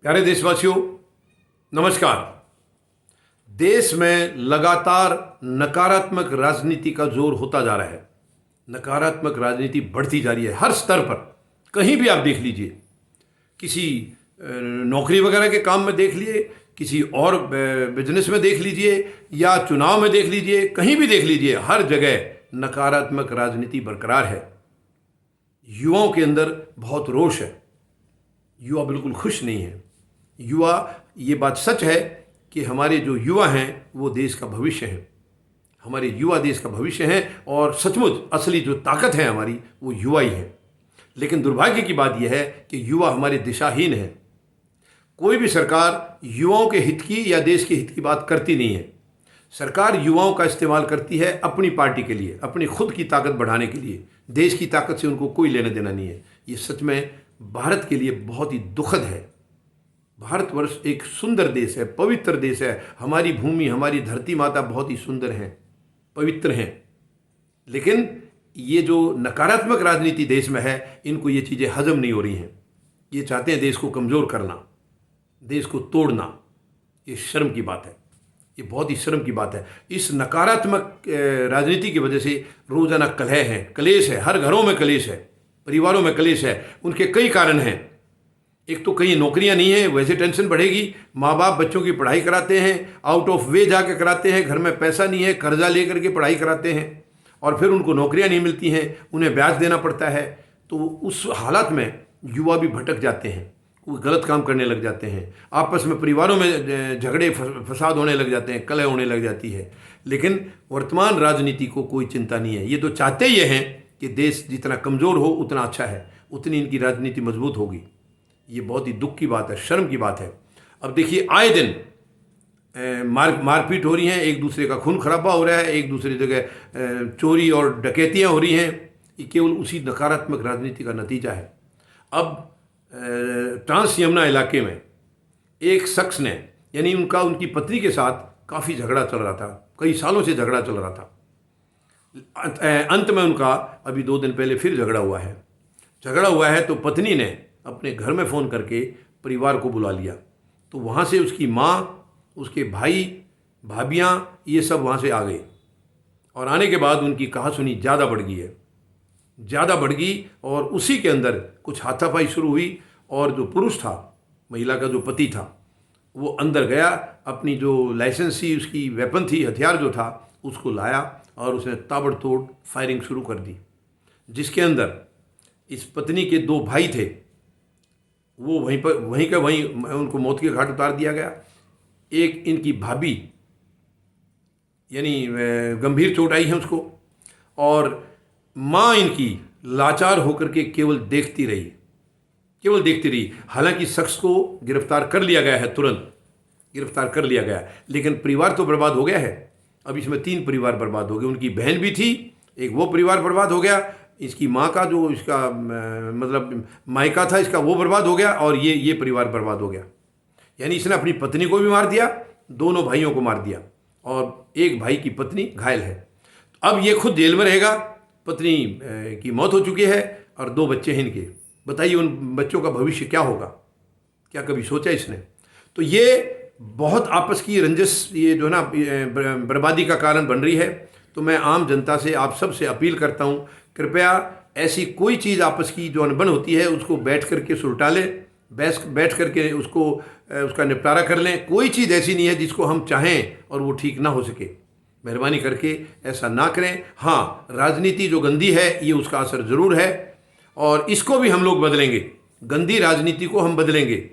प्यारे देशवासियों, नमस्कार। देश में लगातार नकारात्मक राजनीति का जोर होता जा रहा है। नकारात्मक राजनीति बढ़ती जा रही है हर स्तर पर। कहीं भी आप देख लीजिए, किसी नौकरी वगैरह के काम में देख लिए, किसी और बिजनेस में देख लीजिए, या चुनाव में देख लीजिए, कहीं भी देख लीजिए, हर जगह नकारात्मक राजनीति बरकरार है। युवाओं के अंदर बहुत रोष है। युवा बिल्कुल खुश नहीं है। युवा, ये बात सच है कि हमारे जो युवा हैं वो देश का भविष्य हैं। हमारे युवा देश का भविष्य हैं और सचमुच असली जो ताकत है हमारी वो युवा ही है। लेकिन दुर्भाग्य की बात यह है कि युवा हमारे दिशाहीन है। कोई भी सरकार युवाओं के हित की या देश के हित की बात करती नहीं है। सरकार युवाओं का इस्तेमाल करती है अपनी पार्टी के लिए, अपनी खुद की ताकत बढ़ाने के लिए। देश की ताकत से उनको कोई लेना देना नहीं है। ये सच में भारत के लिए बहुत ही दुखद है। भारतवर्ष एक सुंदर देश है, पवित्र देश है। हमारी भूमि, हमारी धरती माता बहुत ही सुंदर हैं, पवित्र हैं। लेकिन ये जो नकारात्मक राजनीति देश में है, इनको ये चीज़ें हजम नहीं हो रही हैं। ये चाहते हैं देश को कमज़ोर करना, देश को तोड़ना। ये शर्म की बात है, ये बहुत ही शर्म की बात है। इस नकारात्मक राजनीति की वजह से रोज़ाना कलह है, कलेश है, हर घरों में कलेश है, परिवारों में कलेश है। उनके कई कारण हैं। एक तो कहीं नौकरियां नहीं है, वैसे टेंशन बढ़ेगी। माँ बाप बच्चों की पढ़ाई कराते हैं, आउट ऑफ वे जाके कराते हैं। घर में पैसा नहीं है, कर्जा लेकर के पढ़ाई कराते हैं और फिर उनको नौकरियां नहीं मिलती हैं, उन्हें ब्याज देना पड़ता है। तो उस हालात में युवा भी भटक जाते हैं, वो गलत काम करने लग जाते हैं। आपस में परिवारों में झगड़े फसाद होने लग जाते हैं, कलह होने लग जाती है। लेकिन वर्तमान राजनीति को कोई चिंता नहीं है। ये तो चाहते ये हैं कि देश जितना कमज़ोर हो उतना अच्छा है, उतनी इनकी राजनीति मजबूत होगी। ये बहुत ही दुख की बात है, शर्म की बात है। अब देखिए, आए दिन मारपीट हो रही हैं, एक दूसरे का खून खराबा हो रहा है, एक दूसरी जगह चोरी और डकैतियां हो रही हैं। ये केवल उसी नकारात्मक राजनीति का नतीजा है। अब ट्रांस यमुना इलाके में एक शख्स ने, यानी उनकी पत्नी के साथ काफ़ी झगड़ा चल रहा था, कई सालों से झगड़ा चल रहा था। अंत में उनका अभी 2 दिन पहले फिर झगड़ा हुआ है। तो पत्नी ने अपने घर में फ़ोन करके परिवार को बुला लिया। तो वहाँ से उसकी माँ, उसके भाई, भाभियाँ, ये सब वहाँ से आ गए। और आने के बाद उनकी कहासुनी ज़्यादा बढ़ गई और उसी के अंदर कुछ हाथापाई शुरू हुई। और जो पुरुष था, महिला का जो पति था, वो अंदर गया, अपनी जो लाइसेंस थी, उसकी वेपन थी, हथियार जो था, उसको लाया और उसने ताबड़तोड़ फायरिंग शुरू कर दी। जिसके अंदर इस पत्नी के 2 भाई थे, वो वहीं उनको मौत के घाट उतार दिया गया। एक इनकी भाभी, यानी गंभीर चोट आई है उसको, और माँ इनकी लाचार होकर के केवल देखती रही। हालांकि शख्स को गिरफ्तार कर लिया गया है, तुरंत गिरफ्तार कर लिया गया, लेकिन परिवार तो बर्बाद हो गया है। अब इसमें 3 परिवार बर्बाद हो गए। उनकी बहन भी थी, एक वो परिवार बर्बाद हो गया। इसकी माँ का जो इसका मतलब मायका था इसका, वो बर्बाद हो गया, और ये परिवार बर्बाद हो गया। यानी इसने अपनी पत्नी को भी मार दिया, दोनों भाइयों को मार दिया, और एक भाई की पत्नी घायल है। अब ये खुद जेल में रहेगा। पत्नी की मौत हो चुकी है और 2 बच्चे हैं इनके। बताइए उन बच्चों का भविष्य क्या होगा? क्या कभी सोचा इसने? तो ये बहुत आपस की रंजिश, ये जो है ना, बर्बादी का कारण बन रही है। तो मैं आम जनता से, आप सब से अपील करता हूँ, कृपया ऐसी कोई चीज़ आपस की जो अनबन होती है उसको बैठ करके सुलटा लें, बैठ करके उसका निपटारा कर लें। कोई चीज़ ऐसी नहीं है जिसको हम चाहें और वो ठीक ना हो सके। मेहरबानी करके ऐसा ना करें। हाँ, राजनीति जो गंदी है, ये उसका असर ज़रूर है, और इसको भी हम लोग बदलेंगे। गंदी राजनीति को हम बदलेंगे।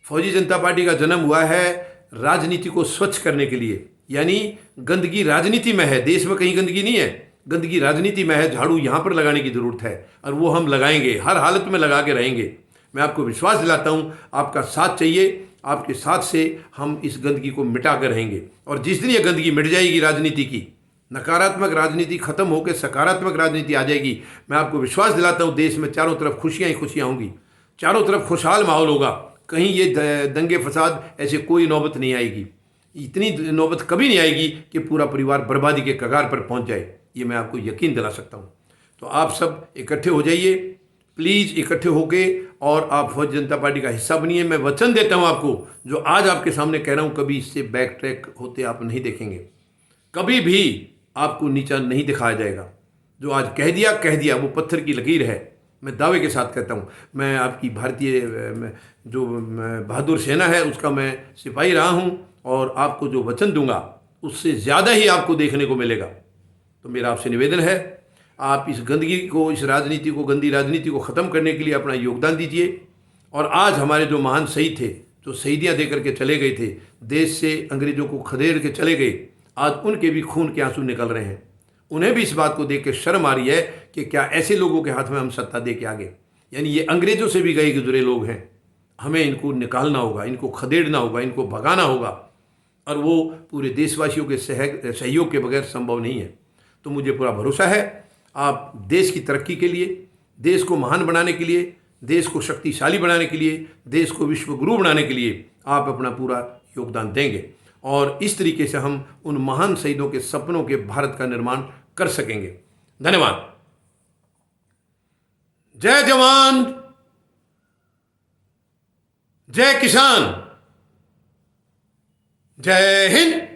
फौजी जनता पार्टी का जन्म हुआ है राजनीति को स्वच्छ करने के लिए। यानी गंदगी राजनीति में है, देश में कहीं गंदगी नहीं है, गंदगी राजनीति में है। झाड़ू यहाँ पर लगाने की ज़रूरत है, और वो हम लगाएंगे, हर हालत में लगा के रहेंगे। मैं आपको विश्वास दिलाता हूँ, आपका साथ चाहिए। आपके साथ से हम इस गंदगी को मिटा कर रहेंगे। और जिस दिन ये गंदगी मिट जाएगी राजनीति की, नकारात्मक राजनीति खत्म होकर सकारात्मक राजनीति आ जाएगी, मैं आपको विश्वास दिलाता हूँ देश में चारों तरफ खुशियाँ ही खुशियाँ होंगी, चारों तरफ खुशहाल माहौल होगा। कहीं ये दंगे फसाद ऐसे कोई नौबत नहीं आएगी। इतनी नौबत कभी नहीं आएगी कि पूरा परिवार बर्बादी के कगार पर पहुंच जाए। ये मैं आपको यकीन दिला सकता हूं। तो आप सब इकट्ठे हो जाइए, प्लीज़ इकट्ठे होके और आप फौजी जनता पार्टी का हिस्सा बनिए। मैं वचन देता हूँ आपको, जो आज आपके सामने कह रहा हूँ, कभी इससे बैक ट्रैक होते आप नहीं देखेंगे। कभी भी आपको नीचा नहीं दिखाया जाएगा। जो आज कह दिया वो पत्थर की लकीर है। मैं दावे के साथ कहता हूँ, मैं आपकी भारतीय जो बहादुर सेना है उसका मैं सिपाही रहा हूँ, और आपको जो वचन दूंगा उससे ज़्यादा ही आपको देखने को मिलेगा। तो मेरा आपसे निवेदन है, आप इस गंदगी को, इस राजनीति को, गंदी राजनीति को ख़त्म करने के लिए अपना योगदान दीजिए। और आज हमारे जो महान शहीद थे, जो शहीदियाँ दे करके चले गए थे, देश से अंग्रेज़ों को खदेड़ के चले गए, आज उनके भी खून के आंसू निकल रहे हैं। उन्हें भी इस बात को देख के शर्म आ रही है कि क्या ऐसे लोगों के हाथ में हम सत्ता दे के आगे, यानी ये अंग्रेज़ों से भी गए गुजरे लोग हैं। हमें इनको निकालना होगा, इनको खदेड़ना होगा, इनको भगाना होगा, और वो पूरे देशवासियों के सहयोग के बगैर संभव नहीं है। तो मुझे पूरा भरोसा है, आप देश की तरक्की के लिए, देश को महान बनाने के लिए, देश को शक्तिशाली बनाने के लिए, देश को विश्वगुरु बनाने के लिए आप अपना पूरा योगदान देंगे, और इस तरीके से हम उन महान शहीदों के सपनों के भारत का निर्माण कर सकेंगे। धन्यवाद। जय जवान, जय किसान, जय हिंद।